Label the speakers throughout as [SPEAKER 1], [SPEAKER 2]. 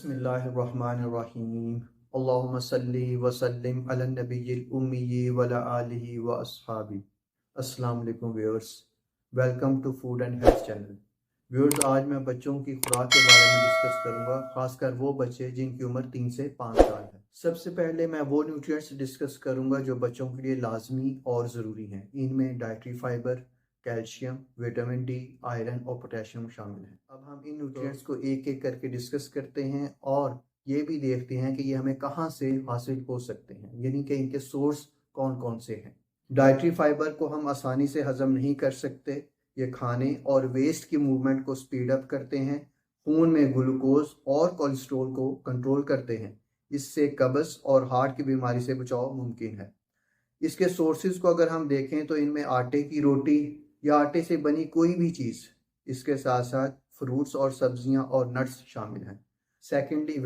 [SPEAKER 1] बिस्मिल्लाहिर्रहमानिर्रहीम। अल्लाहुम्मा सल्ली व सल्लिम अला नबिय्यिल उम्मी व अला आलिहि व अस्हाबी। अस्सलाम वालेकुम viewers, welcome to food and health channel. Viewers, आज मैं बच्चों की खुराक के बारे में डिस्कस करूंगा, खासकर वो बच्चे जिनकी उम्र 3 से 5 साल है। सबसे पहले मैं वो न्यूट्रिएंट्स डिस्कस करूंगा जो बच्चों के लिए लाजमी और ज़रूरी हैं। इनमें dietary fibre, calcium, vitamin D, iron और पोटेशियम शामिल हैं। अब हम इन न्यूट्रिएंट्स को एक एक करके डिस्कस करते हैं और ये भी देखते हैं कि ये हमें कहाँ से हासिल हो सकते हैं, यानी कि इनके सोर्स कौन कौन से हैं। डाइटरी फाइबर को हम आसानी से हजम नहीं कर सकते। ये खाने और वेस्ट की मूवमेंट को स्पीड अप करते हैं, खून में ग्लूकोज और कोलेस्ट्रॉल को कंट्रोल करते हैं। इससे कब्ज और हार्ट की बीमारी से बचाव मुमकिन है। इसके सोर्सेज को अगर हम देखें तो इनमें आटे की रोटी या आटे से बनी कोई भी चीज़, इसके साथ साथ फ्रूट्स और सब्जियां और नट्स शामिल हैं। सेकेंडली,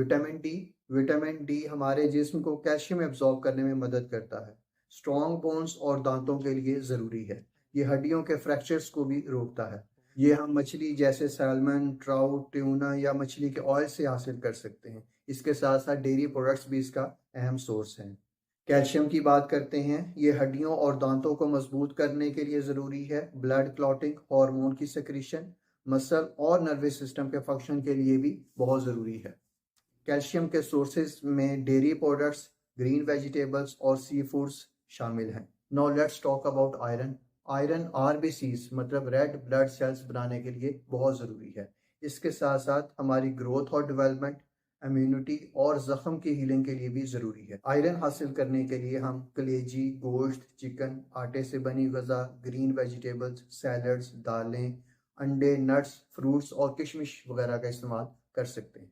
[SPEAKER 1] विटामिन डी हमारे जिस्म को कैल्शियम एब्जॉर्ब करने में मदद करता है। स्ट्रॉन्ग बोन्स और दांतों के लिए ज़रूरी है। ये हड्डियों के फ्रैक्चर्स को भी रोकता है। ये हम मछली जैसे सैल्मन, ट्राउट, ट्यूना या मछली के ऑयल से हासिल कर सकते हैं। इसके साथ साथ डेयरी प्रोडक्ट्स भी इसका अहम सोर्स हैं। कैल्शियम की बात करते हैं, ये हड्डियों और दांतों को मजबूत करने के लिए ज़रूरी है। ब्लड क्लॉटिंग, हार्मोन की सेक्रीशन, मसल और नर्वस सिस्टम के फंक्शन के लिए भी बहुत ज़रूरी है। कैल्शियम के सोर्सेज में डेयरी प्रोडक्ट्स, ग्रीन वेजिटेबल्स और सी फूड्स शामिल हैं। Now let's talk about iron. Iron RBCs मतलब रेड ब्लड सेल्स बनाने के लिए बहुत ज़रूरी है। इसके साथ साथ हमारी ग्रोथ और डेवलपमेंट, इम्यूनिटी और ज़ख्म की हीलिंग के लिए भी ज़रूरी है। आयरन हासिल करने के लिए हम कलेजी, गोश्त, चिकन, आटे से बनी गज़ा, ग्रीन वेजिटेबल्स, सैलड्स, दालें, अंडे, नट्स, फ्रूट्स और किशमिश वगैरह का इस्तेमाल कर सकते हैं।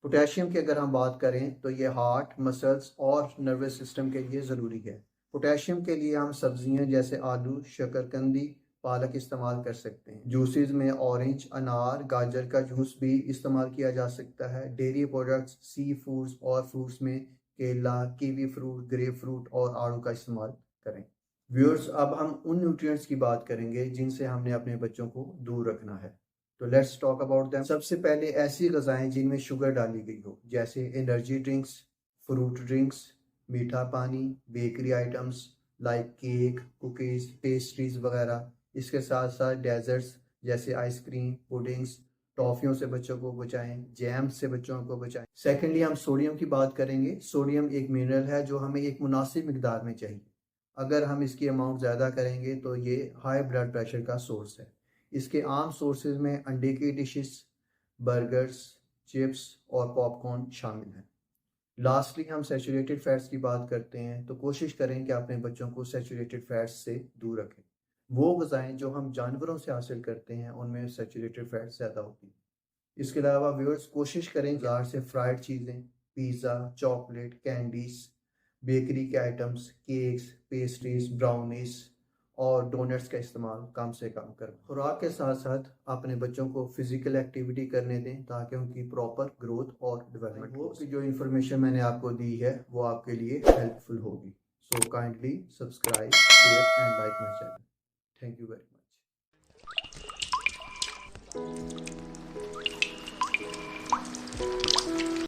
[SPEAKER 1] पोटेशियम की अगर हम बात करें तो ये हार्ट, मसल्स और नर्वस सिस्टम के लिए ज़रूरी है। पोटेशियम के लिए हम सब्जियां जैसे आलू, शकरकंदी, पालक इस्तेमाल कर सकते हैं। जूसेस में ऑरेंज, अनार, गाजर का जूस भी इस्तेमाल किया जा सकता है। डेयरी प्रोडक्ट्स, सी फूड्स और फ्रूट्स में केला, कीवी फ्रूट, ग्रेप फ्रूट और आड़ू का इस्तेमाल करें। व्यूअर्स, अब हम उन न्यूट्रिएंट्स की बात करेंगे जिनसे हमने अपने बच्चों को दूर रखना है। तो लेट्स टॉक अबाउट दैम। सबसे पहले ऐसी गज़ाएं जिनमें शुगर डाली गई हो, जैसे एनर्जी ड्रिंक्स, फ्रूट ड्रिंक्स, मीठा पानी, bakery items like cake, cookies, pastries वगैरह। इसके साथ साथ डेजर्ट्स जैसे आइसक्रीम, पुडिंग्स, टॉफ़ियों से बच्चों को बचाएं, जैम से बच्चों को बचाएं। सेकेंडली, हम सोडियम की बात करेंगे। सोडियम एक मिनरल है जो हमें एक मुनासिब मिकदार में चाहिए। अगर हम इसकी अमाउंट ज़्यादा करेंगे तो ये हाई ब्लड प्रेशर का सोर्स है। इसके आम सोर्सेज में अंडे की डिशेस, बर्गर्स, चिप्स और पॉपकॉर्न शामिल हैं। लास्टली, हम सैचुरेटेड फैट्स की बात करते हैं तो कोशिश करें कि अपने बच्चों को सैचुरेटेड फैट्स से दूर रखें। वो ग़िज़ाएँ जो हम जानवरों से हासिल करते हैं उनमें सैचुरेटेड फैट्स ज़्यादा होती हैं। इसके अलावा व्यूअर्स, कोशिश करें बाजार से फ्राइड चीज़ें, पिज़्ज़ा, चॉकलेट, कैंडीज, बेकरी के आइटम्स, केक्स, पेस्ट्रीज, ब्राउनीज और डोनट्स का इस्तेमाल कम से कम करें। खुराक के साथ साथ अपने बच्चों को फिजिकल एक्टिविटी करने दें ताकि उनकी प्रॉपर ग्रोथ और डेवलपमेंट हो। कि जो इन्फॉर्मेशन मैंने आपको दी है वो आपके लिए हेल्पफुल होगी। So kindly subscribe, share and like my channel. Thank you very much.